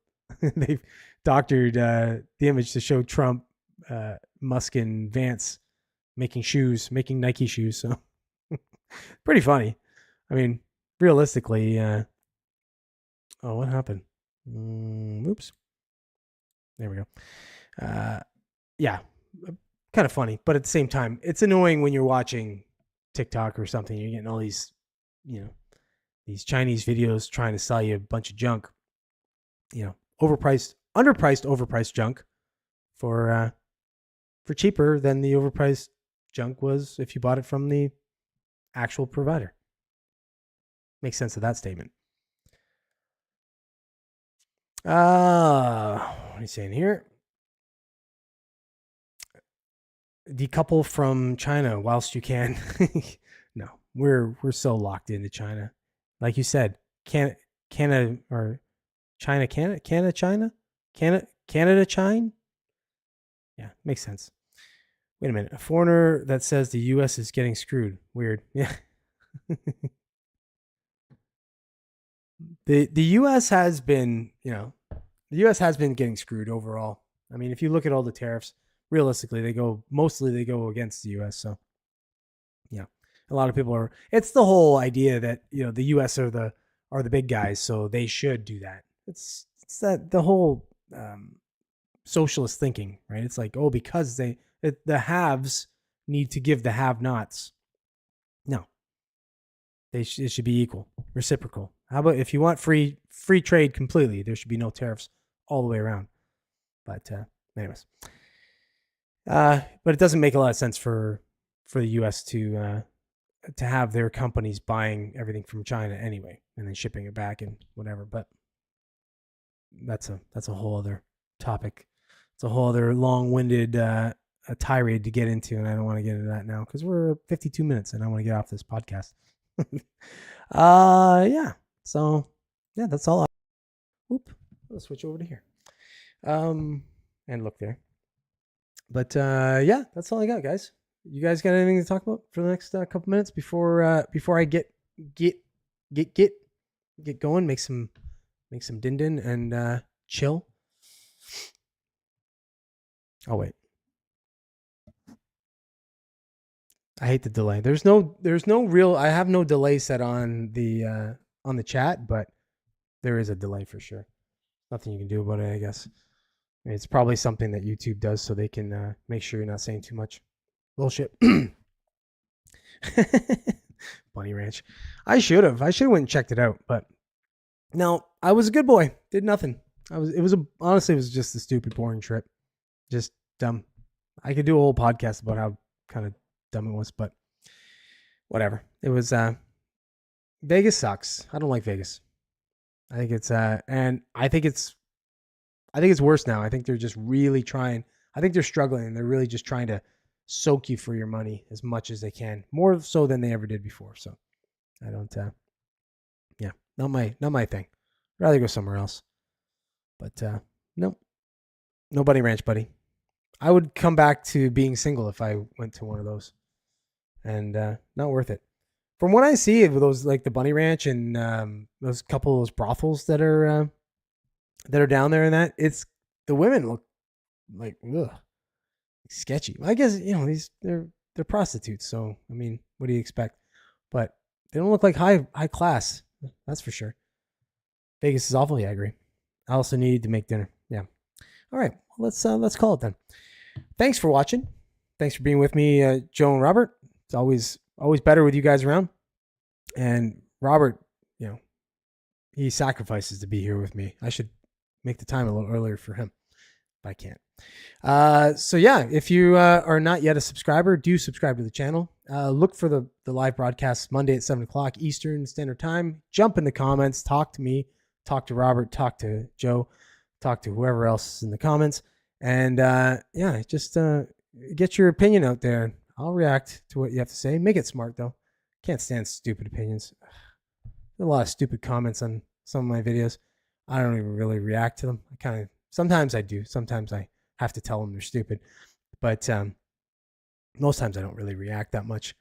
they've doctored the image to show Trump, Musk, and Vance making Nike shoes? So pretty funny. I mean, realistically, what happened? Oops. There we go. Yeah. Kind of funny, but at the same time, it's annoying when you're watching TikTok or something. You're getting all these, these Chinese videos trying to sell you a bunch of junk, overpriced junk for cheaper than the overpriced junk was if you bought it from the actual provider. Makes sense of that statement. What are you saying here? Decouple from China whilst you can. No, we're so locked into China. Like you said, Canada or China, China. Yeah, makes sense. Wait a minute. A foreigner that says the U.S. is getting screwed. Weird. Yeah. The U.S. has been, the U.S. has been getting screwed overall. I mean, if you look at all the tariffs, realistically, they go against the U.S. So, yeah, a lot of people are. It's the whole idea that the U.S. are the big guys, so they should do that. It's that the whole socialist thinking, right? It's like, oh, because the haves need to give the have-nots. No, it should be equal, reciprocal. How about if you want free trade completely, there should be no tariffs all the way around. But anyways, but it doesn't make a lot of sense for the U.S. to have their companies buying everything from China anyway, and then shipping it back and whatever. But that's a whole other topic. It's a whole other long-winded a tirade to get into, and I don't want to get into that now because we're 52 minutes, and I want to get off this podcast. Yeah. So yeah, that's all. Let's switch over to here. And look there. But yeah, that's all I got, guys. You guys got anything to talk about for the next couple minutes before I get going? Make some din and chill. Oh wait, I hate the delay. There's no real. I have no delay set on the chat, but there is a delay for sure. Nothing you can do about it, I guess. It's probably something that YouTube does so they can make sure you're not saying too much bullshit. Bunny Ranch. I should have went and checked it out, but no, I was a good boy. Did nothing. Honestly, it was just a stupid, boring trip. Just dumb. I could do a whole podcast about how kind of dumb it was, but whatever. It was Vegas sucks. I don't like Vegas. I think it's and I think it's worse now. I think they're just really trying. I think they're struggling, and they're really just trying to soak you for your money as much as they can, more so than they ever did before. So I don't. Yeah, not my thing. I'd rather go somewhere else. But no Bunny Ranch, buddy. I would come back to being single if I went to one of those, and not worth it. From what I see of those, like the Bunny Ranch and those couple of those brothels that are down there, and that it's the women look like sketchy. I guess they're prostitutes, so I mean, what do you expect? But they don't look like high class. That's for sure. Vegas is awful. Yeah, I agree. I also need to make dinner. Yeah. All right. Let's call it then. Thanks for watching. Thanks for being with me, Joe and Robert. It's always better with you guys around. And Robert, he sacrifices to be here with me. I should make the time a little earlier for him, but I can't. So yeah, if you are not yet a subscriber, do subscribe to the channel. Look for the live broadcasts Monday at 7:00 Eastern Standard Time. Jump in the comments, talk to me, talk to Robert, talk to Joe, talk to whoever else is in the comments. And yeah, just get your opinion out there. I'll react to what you have to say. Make it smart, though. Can't stand stupid opinions. There's a lot of stupid comments on some of my videos. I don't even really react to them. Sometimes I do. Sometimes I have to tell them they're stupid. But most times I don't really react that much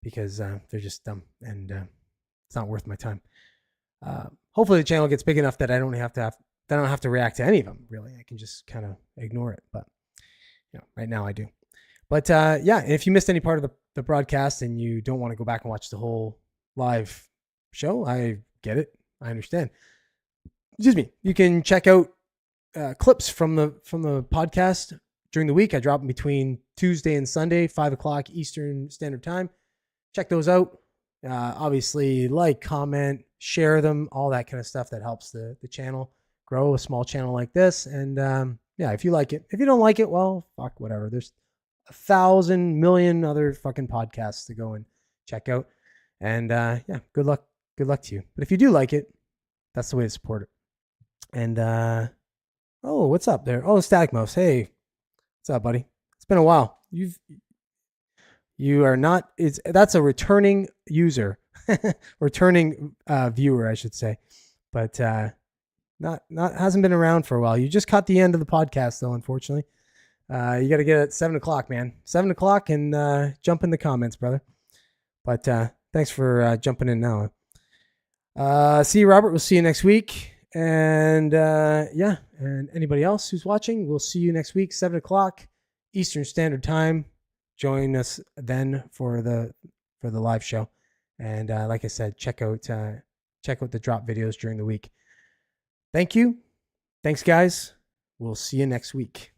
because they're just dumb and it's not worth my time. Hopefully the channel gets big enough that I don't have to react to any of them, really. I can just kind of ignore it. But right now I do. But yeah, if you missed any part of the broadcast and you don't want to go back and watch the whole live show, I get it. I understand. Excuse me. You can check out clips from the podcast during the week. I drop them between Tuesday and Sunday, 5:00 Eastern Standard Time. Check those out. Obviously, like, comment, share them, all that kind of stuff that helps the channel grow, a small channel like this. And yeah, if you like it. If you don't like it, well, fuck, whatever. There's 1,000 million other fucking podcasts to go and check out. And yeah, good luck to you. But if you do like it, that's the way to support it. And oh, what's up there? Oh, Static Mouse. Hey, what's up, buddy? It's been a while. You are not. That's a returning user, returning viewer, I should say. But not hasn't been around for a while. You just caught the end of the podcast, though. Unfortunately, you got to get at 7:00, man. 7:00, and jump in the comments, brother. But thanks for jumping in now. See you, Robert. We'll see you next week. And yeah, and anybody else who's watching, we'll see you next week, 7:00 Eastern Standard Time. Join us then for the live show. And like I said, check out the drop videos during the week. Thank you. Thanks, guys. We'll see you next week.